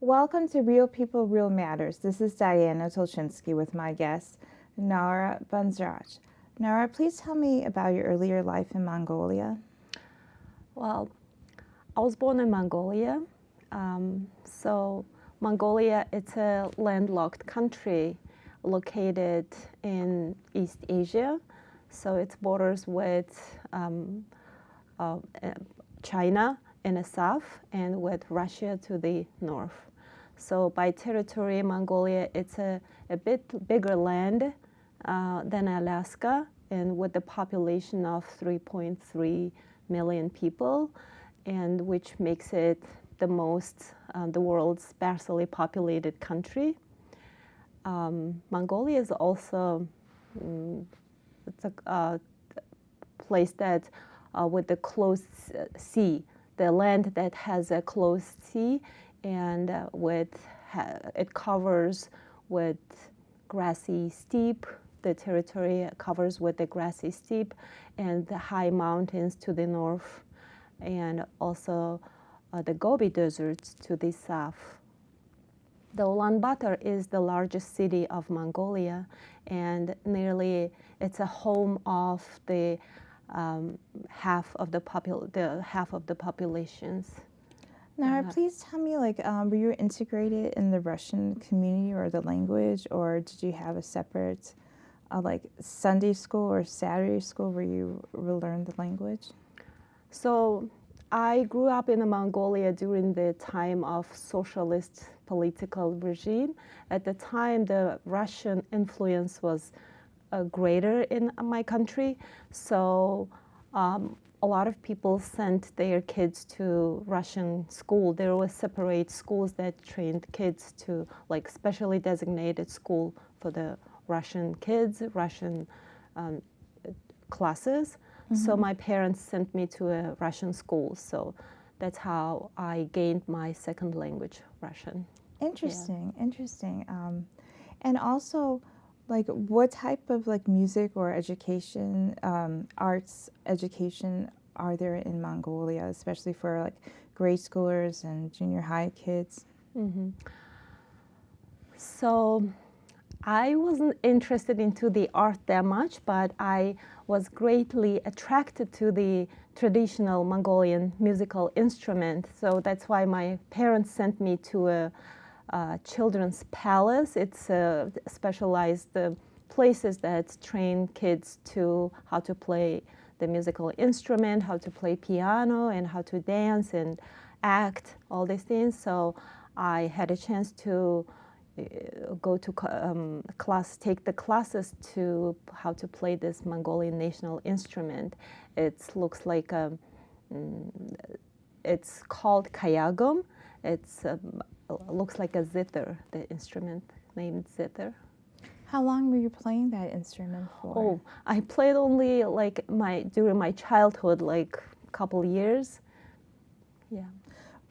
Welcome to Real People, Real Matters. This is Diana Tulchinsky with my guest, Nara Banzragch. Nara, please tell me about your earlier life in Mongolia. Well, I was born in Mongolia. So Mongolia, it's a landlocked country located in East Asia. So it borders with China in the south and with Russia to the north. So by territory, Mongolia, it's a bit bigger land than Alaska, and with a population of 3.3 million people, and which makes it the world's sparsely populated country. Mongolia is also it's a place that with the closed sea, the land that has a closed sea, and it covers with grassy steppe. The territory covers with the grassy steppe and the high mountains to the north, and also the Gobi Desert to the south. The Ulaanbaatar is the largest city of Mongolia, and it's a home of the half of the populations. Nara, please tell me, were you integrated in the Russian community or the language, or did you have a separate, Sunday school or Saturday school where you learned the language? So I grew up in Mongolia during the time of socialist political regime. At the time, the Russian influence was greater in my country. So a lot of people sent their kids to Russian school. There were separate schools that trained kids to specially designated school for the Russian kids, Russian classes. Mm-hmm. So my parents sent me to a Russian school. So that's how I gained my second language, Russian. Interesting, yeah. Interesting. And also, what type of music or education, arts education are there in Mongolia, especially for grade schoolers and junior high kids? Mm-hmm. So I wasn't interested into the art that much, but I was greatly attracted to the traditional Mongolian musical instrument. So that's why my parents sent me to a children's palace. It's specialized places that train kids to how to play the musical instrument, how to play piano, and how to dance and act, all these things. So I had a chance to go to take the classes to how to play this Mongolian national instrument. It looks like it's called kayagum. It's looks like a zither, the instrument named zither. How long were you playing that instrument for? Oh, I played only during my childhood, a couple years. Yeah.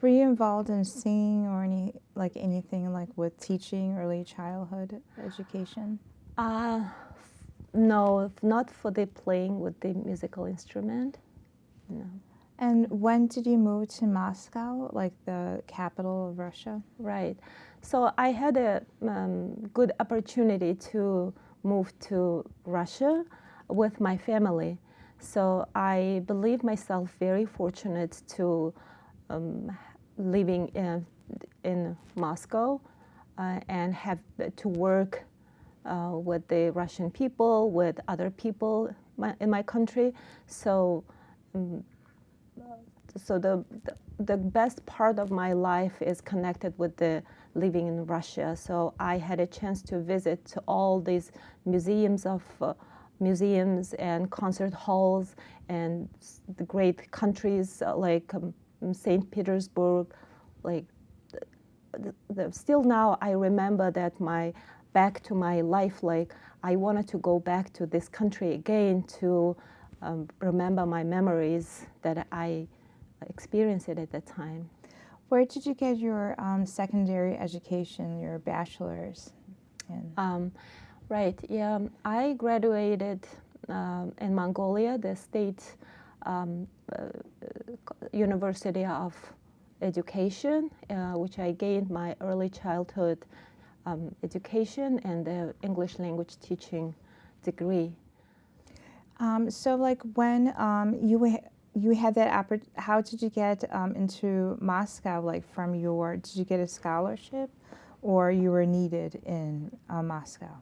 Were you involved in singing or anything with teaching early childhood education? No, not for the playing with the musical instrument. No. And when did you move to Moscow, the capital of Russia? Right. So I had a good opportunity to move to Russia with my family. So I believe myself very fortunate to living in Moscow and have to work with the Russian people, with other people in my country. So the best part of my life is connected with the living in Russia. So I had a chance to visit all these museums and concert halls and the great countries like St. Petersburg. Still now I remember that back to my life, I wanted to go back to this country again to remember my memories that I experienced it at that time. Where did you get your secondary education, your bachelor's? Right, yeah. I graduated in Mongolia, the state University of education, which I gained my early childhood education and the English language teaching degree. So like when you had that how did you get into Moscow? Like did you get a scholarship, or you were needed in Moscow?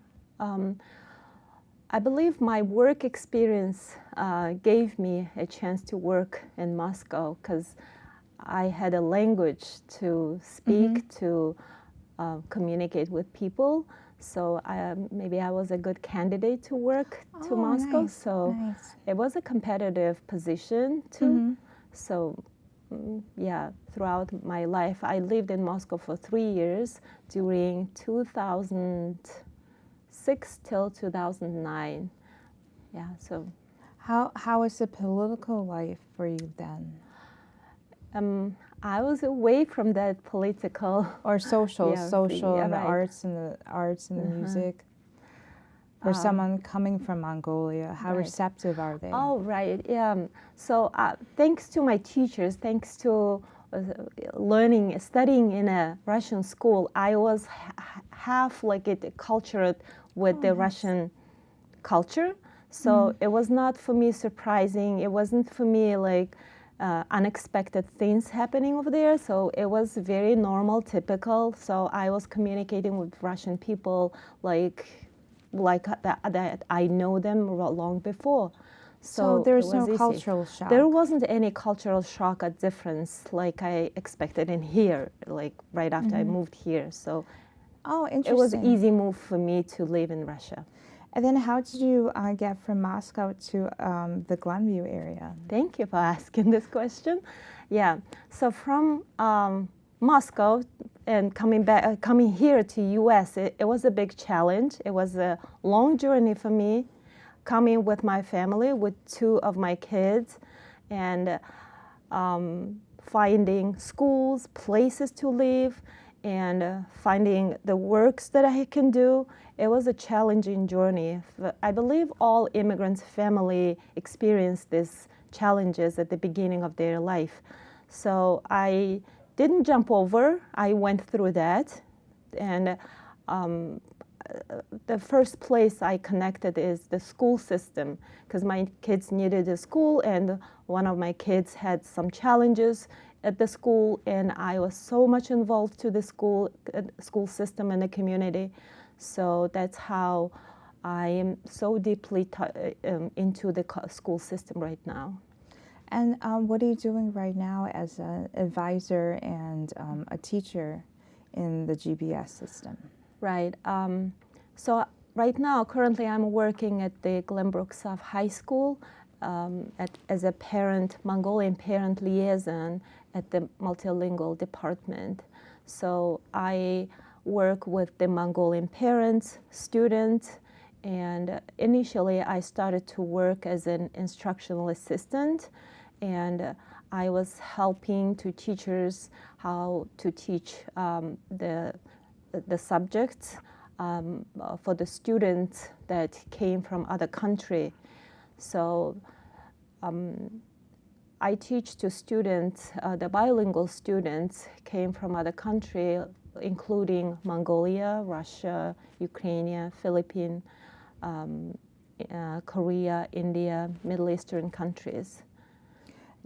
I believe my work experience gave me a chance to work in Moscow because I had a language to speak, to communicate with people. So maybe I was a good candidate to work to Moscow. Nice, So nice. it was a competitive position too. So yeah, throughout my life, I lived in Moscow for 3 years during 2006 till 2009. Yeah, so. How was the political life for you then? I was away from that political Or social, yeah, social yeah, and the right. arts and the music. For someone coming from Mongolia, how Right. receptive are they? Oh, right. Yeah. So thanks to my teachers, thanks to studying in a Russian school, I was half like it cultured with the nice. Russian culture. So it was not for me surprising. It wasn't for me like unexpected things happening over there. So it was very normal, typical. So I was communicating with Russian people like that I know them long before. So there's it was no easy. cultural shock. There wasn't any cultural shock or difference like I expected in here, like right after I moved here. So interesting. it was an easy move for me to live in Russia. And then how did you get from Moscow to the Glenview area? Thank you for asking this question. Yeah, so from Moscow and coming here to U.S., it was a big challenge. It was a long journey for me, coming with my family, with 2 of my kids, and finding schools, places to live, and finding the works that I can do. It was a challenging journey. I believe all immigrants' family experience these challenges at the beginning of their life. So I didn't jump over. I went through that, and the first place I connected is the school system because my kids needed a school, and one of my kids had some challenges at the school, and I was so much involved to the school system and the community. So that's how I am so deeply into the school system right now. And what are you doing right now as an advisor and a teacher in the GBS system? Right. So right now, currently, I'm working at the Glenbrook High School as a Mongolian parent liaison at the multilingual department. So I work with the Mongolian parents, students, and initially I started to work as an instructional assistant, and I was helping to teachers how to teach the subjects for the students that came from other country. So I teach to students, the bilingual students came from other country, including Mongolia, Russia, Ukraine, Philippines, Korea, India, Middle Eastern countries.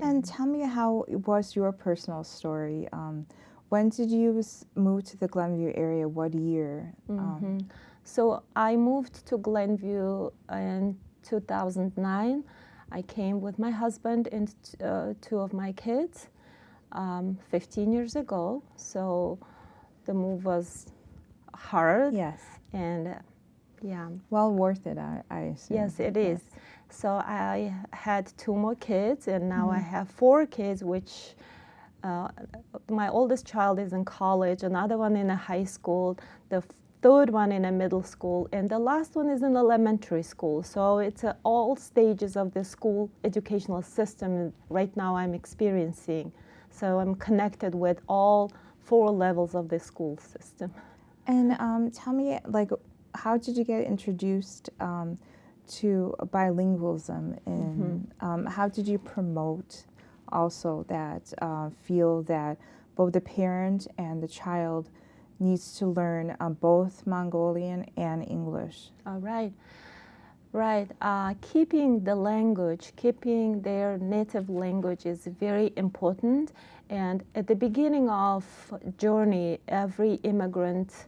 And tell me, how was your personal story? When did you move to the Glenview area? What year? So I moved to Glenview in 2009. I came with my husband and 2 of my kids 15 years ago. So the move was hard. Yes. And yeah. Well worth it, I assume. Yes, it is. So I had 2 more kids, and now I have 4 kids, which my oldest child is in college, another one in a high school, the 3rd one in a middle school, and the last one is in elementary school. So it's all stages of the school educational system right now I'm experiencing. So I'm connected with all 4 levels of the school system. And tell me, like, how did you get introduced to bilingualism, and how did you promote also that feel that both the parent and the child needs to learn both Mongolian and English. All right. Right. Keeping the language, keeping their native language is very important. And at the beginning of journey, every immigrant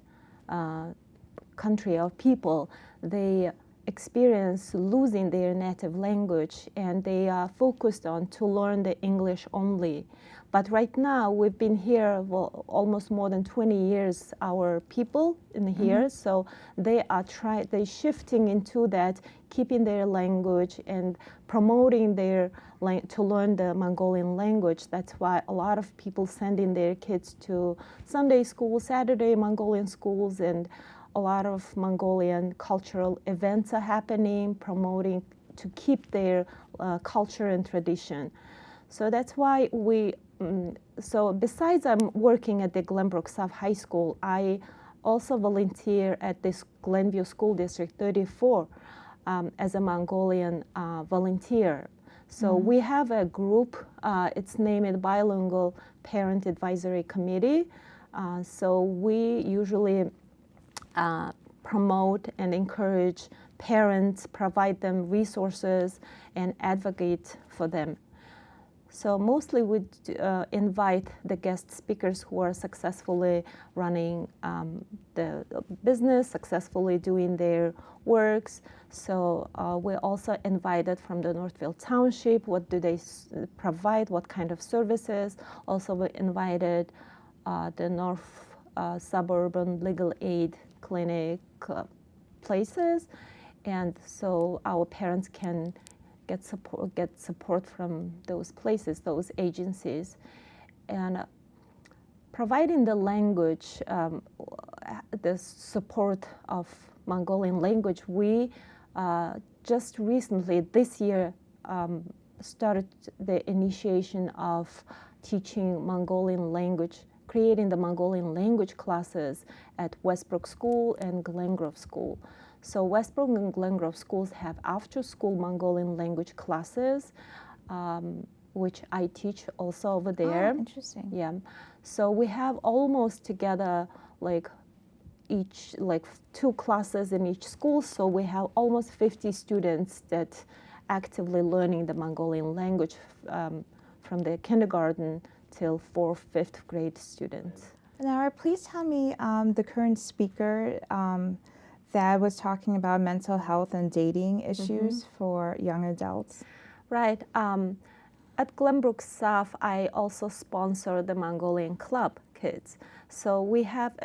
country or people, they experience losing their native language, and they are focused on to learn the English only. But right now, we've been here almost more than 20 years, our people in here, so they are they shifting into that, keeping their language and promoting their to learn the Mongolian language. That's why a lot of people sending their kids to Sunday school, Saturday Mongolian schools, and a lot of Mongolian cultural events are happening, promoting to keep their culture and tradition. So that's why so besides I'm working at the Glenbrook South High School, I also volunteer at this Glenview School District 34 as a Mongolian volunteer. So we have a group, it's named Bilingual Parent Advisory Committee. So we usually promote and encourage parents, provide them resources, and advocate for them. So mostly we invite the guest speakers who are successfully running the business, successfully doing their works. So we're also invited from the Northville Township. What do they provide? What kind of services? Also, we invited the North Suburban Legal Aid Clinic places, and so our parents can get support from those places, those agencies. And providing the language, the support of Mongolian language, we just recently, this year, started the initiation of teaching Mongolian language, creating the Mongolian language classes at Westbrook School and Glengrove School. So Westbrook and Glengrove schools have after-school Mongolian language classes, which I teach also over there. Oh, interesting. Yeah. So we have almost together like 2 classes in each school. So we have almost 50 students that actively learning the Mongolian language from the kindergarten till 4th, 5th grade students. Nara, please tell me the current speaker that was talking about mental health and dating issues for young adults. Right. At Glenbrook South, I also sponsor the Mongolian Club Kids. So we have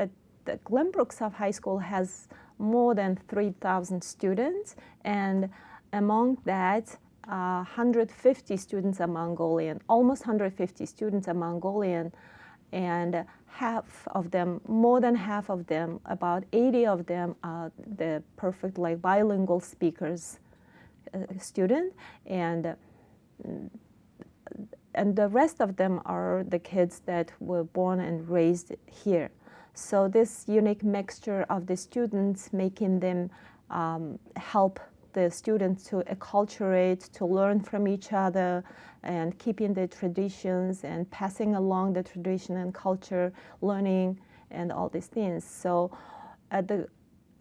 the Glenbrook South High School has more than 3,000 students, and among that, 150 students are Mongolian, almost 150 students are Mongolian, and half of them, more than half of them, about 80 of them are the perfect like bilingual speakers student, and the rest of them are the kids that were born and raised here. So this unique mixture of the students, making them help the students to acculturate, to learn from each other, and keeping the traditions and passing along the tradition and culture, learning, and all these things. So at the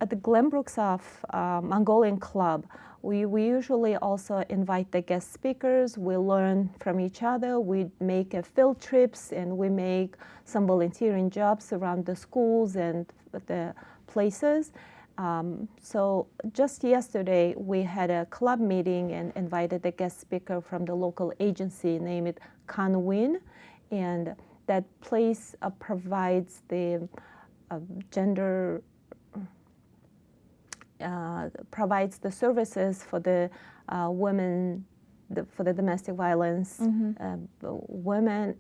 Glenbrook South Mongolian Club, we usually also invite the guest speakers. We learn from each other. We make field trips, and we make some volunteering jobs around the schools and the places. So just yesterday, we had a club meeting and invited a guest speaker from the local agency named Kanwin, and that place provides the gender provides the services for the women, for the domestic violence women.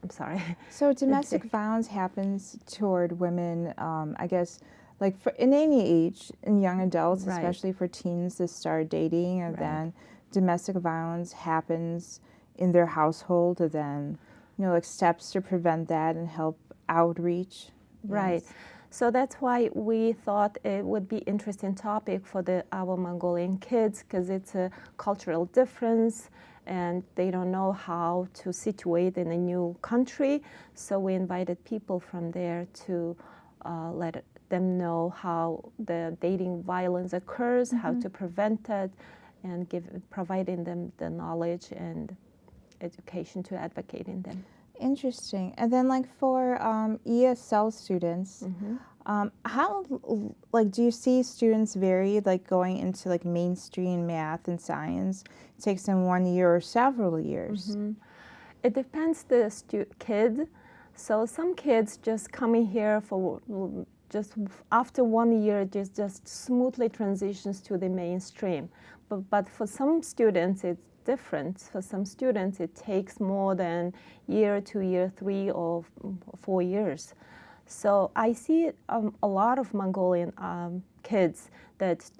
I'm sorry. So domestic violence happens toward women, I guess, like in any age, in young adults, Right. especially for teens to start dating, and Right. then domestic violence happens in their household, and then, like steps to prevent that and help outreach. Right. Yes. So that's why we thought it would be interesting topic for our Mongolian kids, because it's a cultural difference, and they don't know how to situate in a new country. So we invited people from there to let them know how the dating violence occurs, how to prevent it, and providing them the knowledge and education to advocating them. Interesting. And then, like, for ESL students, how, like, do you see students vary, like, going into, like, mainstream math and science? It takes them 1 year or several years. It depends the kid. So some kids just coming here for just after 1 year just smoothly transitions to the mainstream. But for some students it's different. For some students it takes more than year, 2 year, 3 or 4 years. So I see a lot of Mongolian kids that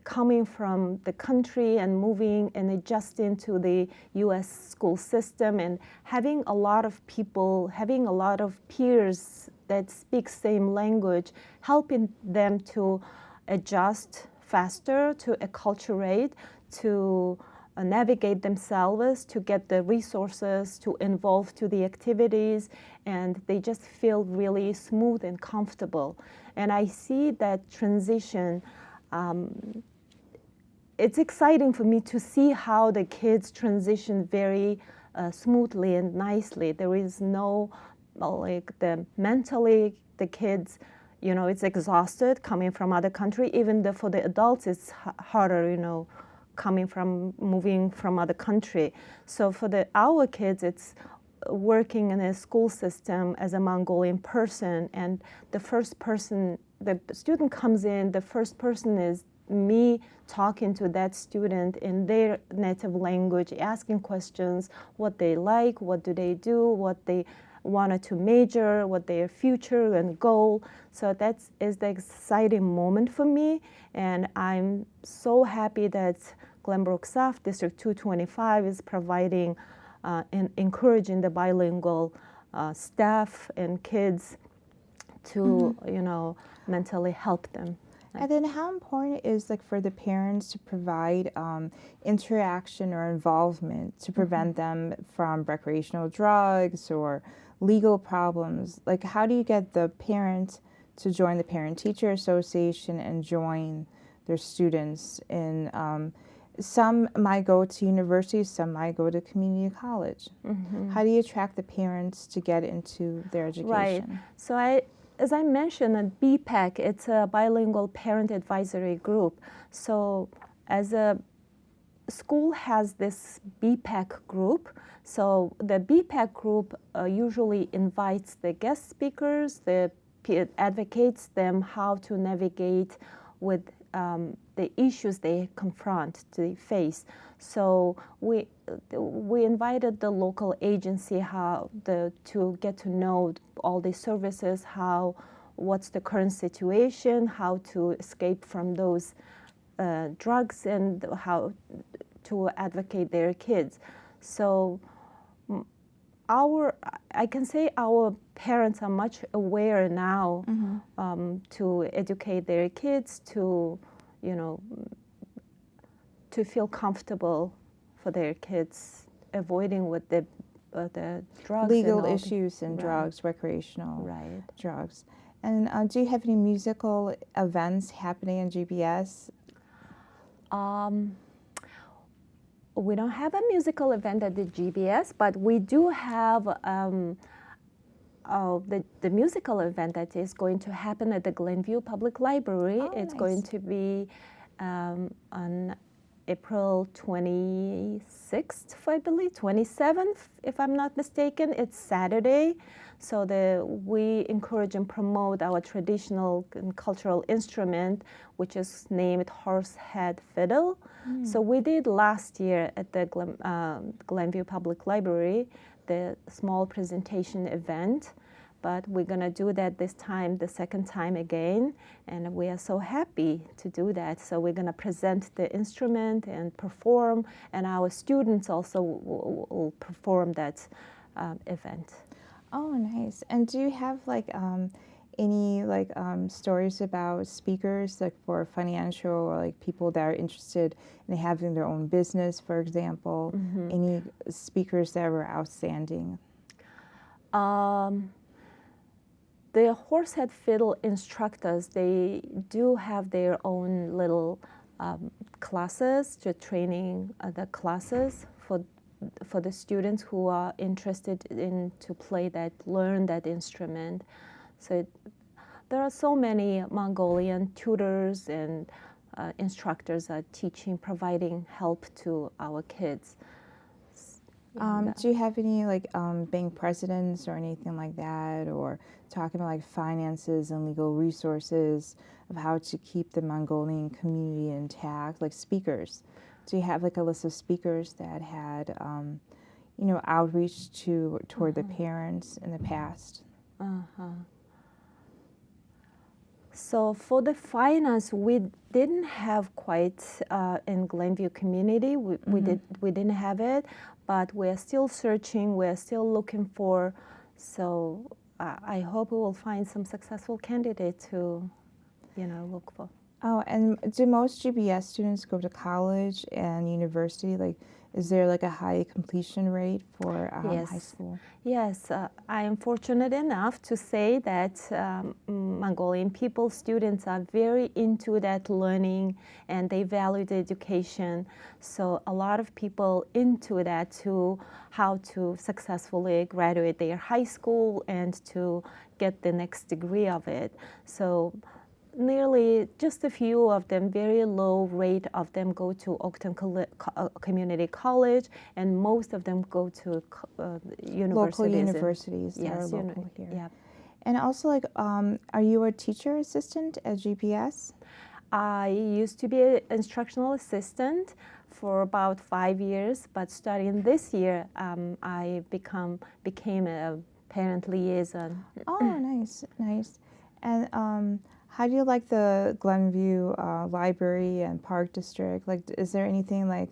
coming from the country and moving and adjusting to the U.S. school system and having a lot of people, having a lot of peers that speak same language, helping them to adjust faster, to acculturate, to navigate themselves, to get the resources, to involve to the activities, and they just feel really smooth and comfortable. And I see that transition. It's exciting for me to see how the kids transition very smoothly and nicely. There is no, like, mentally the kids, you know, it's exhausted coming from other country. Even for the adults, it's harder, you know, moving from other country. So for our kids, it's working in a school system as a Mongolian person, and the first person, the student comes in, the first person is me talking to that student in their native language, asking questions, what they like, what do they do, what they wanted to major, what their future and goal. So that is the exciting moment for me, and I'm so happy that Glenbrook South District 225 is providing and encouraging the bilingual staff and kids to, you know, mentally help them. And then how important is, like, for the parents to provide interaction or involvement to prevent them from recreational drugs or legal problems? Like, how do you get the parent to join the Parent-Teacher Association and join their students in, some might go to university, some might go to community college. How do you attract the parents to get into their education? Right. So as I mentioned, at BPAC, it's a bilingual parent advisory group. So as a school has this BPAC group. So the BPAC group usually invites the guest speakers, advocates them how to navigate with the issues they confront, they face. So we invited the local agency to get to know all the services, what's the current situation, how to escape from those drugs, and how to advocate their kids. So I can say our parents are much aware now to educate their kids to, you know, to feel comfortable for their kids, avoiding with the drugs. Legal issues and drugs, recreational drugs. And do you have any musical events happening in GBS? We don't have a musical event at the GBS, but we do have the musical event that is going to happen at the Glenview Public Library. It's going to be on April 26th, I believe, 27th, if I'm not mistaken. It's Saturday. So we encourage and promote our traditional and cultural instrument, which is named horsehead fiddle. So we did last year at the Glenview Public Library, the small presentation event. But we're going to do that this time, the second time again, and we are so happy to do that. So we're going to present the instrument and perform, and our students also will perform that event. Oh, nice. And do you have, like, any like stories about speakers, like for financial or like people that are interested in having their own business, for example? Any speakers that were outstanding? The horsehead fiddle instructors, they do have their own little classes, to training the classes for the students who are interested in to play that, learn that instrument. So there are so many Mongolian tutors and instructors are teaching, providing help to our kids. Do you have any like bank presidents or anything like that, or talking about like finances and legal resources of how to keep the Mongolian community intact, like speakers? Do you have like a list of speakers that had, outreach toward the parents in the past? So for the finance, we didn't have quite in Glenview community. We didn't have it, but we're still searching. We're still looking for. So I hope we will find some successful candidate to, look for. Oh, and do most GBS students go to college and university? Like, is there like a high completion rate for high school? Yes, I am fortunate enough to say that Mongolian people, students are very into that learning and they value the education. So a lot of people into that to how to successfully graduate their high school and to get the next degree of it. So nearly just a few of them, very low rate of them go to Oakton Community College, and most of them go to universities. Local universities that are local here. Yeah. And also, like, are you a teacher assistant at GPS? I used to be an instructional assistant for about 5 years, but starting this year, I became a parent liaison. Oh, nice, nice. And how do you like the Glenview Library and Park District? Like, is there anything like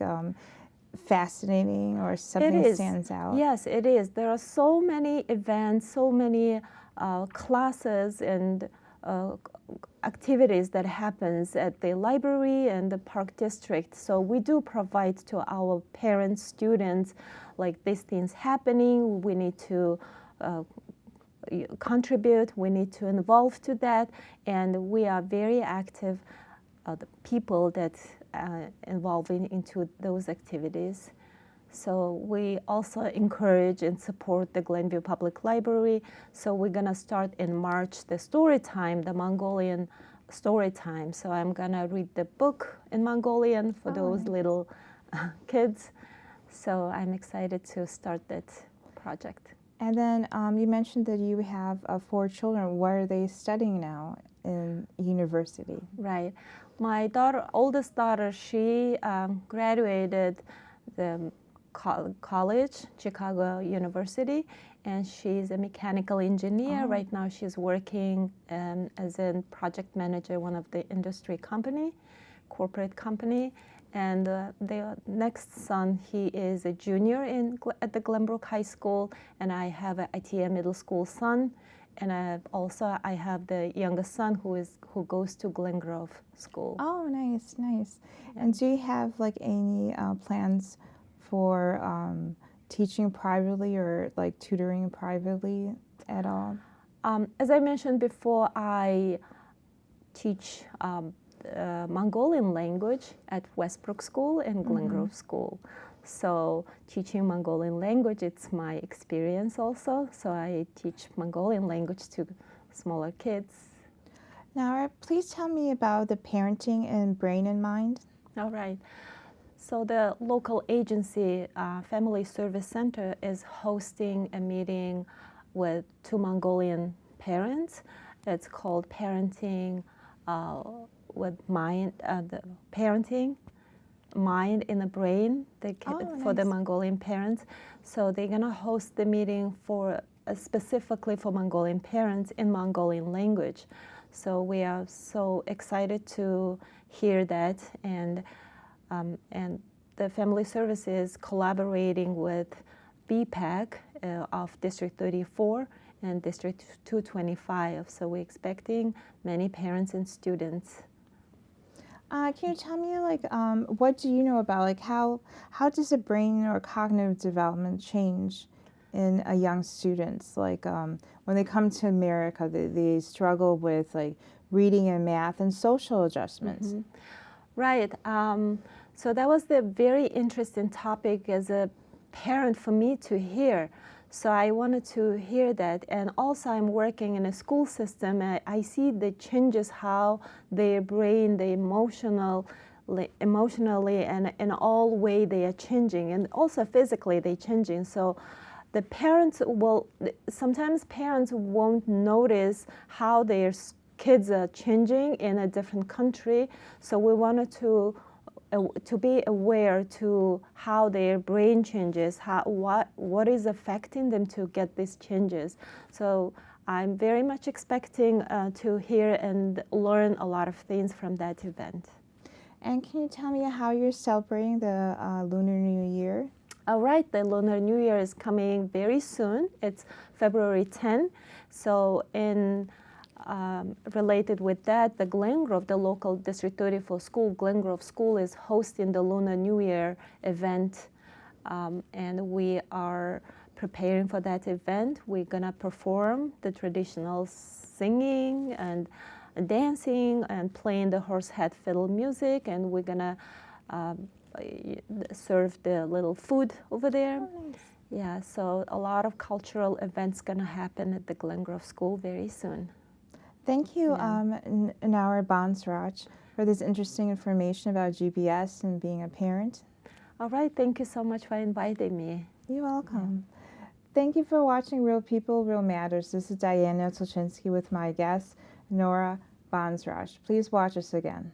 fascinating or something that stands out? Yes, it is. There are so many events, so many classes and activities that happens at the library and the Park District. So we do provide to our parents, students, like these things happening. We need to contribute, we need to involve to that, and we are very active the people that involving into those activities. So we also encourage and support the Glenview Public Library. So we're gonna start in March the story time, the Mongolian story time. So I'm gonna read the book in Mongolian for those little kids. So I'm excited to start that project. And then you mentioned that you have 4 children. Where are they studying now in university? Right. My oldest daughter, she graduated the college, Chicago University, and she's a mechanical engineer. Right now she's working as a project manager, one of the industry corporate company. And the next son, he is a junior at the Glenbrook High School, and I have an ITA middle school son, and I have the youngest son who goes to Glen Grove School. Oh, nice, nice. Yeah. And do you have like any plans for teaching privately or like tutoring privately at all? As I mentioned before, I teach Mongolian language at Westbrook School and Glen Grove School. So teaching Mongolian language, it's my experience also. So I teach Mongolian language to smaller kids. Nara, please tell me about the Parenting in Brain and Mind. All right. So the local agency, Family Service Center, is hosting a meeting with 2 Mongolian parents. It's called Parenting with Mind, the Parenting Mind in the Brain for the Mongolian parents. So they're gonna host the meeting for specifically for Mongolian parents in Mongolian language. So we are so excited to hear that, and the Family Services collaborating with BPAC of District 34 and District 225. So we're expecting many parents and students. Can you tell me, like, what do you know about, like, how does the brain or cognitive development change in a young students? Like, when they come to America, they struggle with, like, reading and math and social adjustments. Right. So that was the very interesting topic as a parent for me to hear. So I wanted to hear that. And also I'm working in a school system. I see the changes, how their brain, the emotionally and in all way they are changing. And also physically they're changing. So the parents will, sometimes parents won't notice how their kids are changing in a different country. So we wanted to be aware to how their brain changes, what is affecting them to get these changes. So I'm very much expecting to hear and learn a lot of things from that event. And can you tell me how you're celebrating the Lunar New Year? All right, the Lunar New Year is coming very soon. It's February 10. So related with that, the Glengrove, the local District 34 school, Glengrove School, is hosting the Lunar New Year event. And we are preparing for that event. We're gonna perform the traditional singing and dancing and playing the horsehead fiddle music, and we're gonna serve the little food over there. Oh, nice. Yeah, so a lot of cultural events gonna happen at the Glengrove School very soon. Thank you, Yeah. Nara Banzragch, for this interesting information about GBS and being a parent. All right, thank you so much for inviting me. You're welcome. Thank you for watching Real People, Real Matters. This is Diana Tulchinsky with my guest, Nora Banzragch. Please watch us again.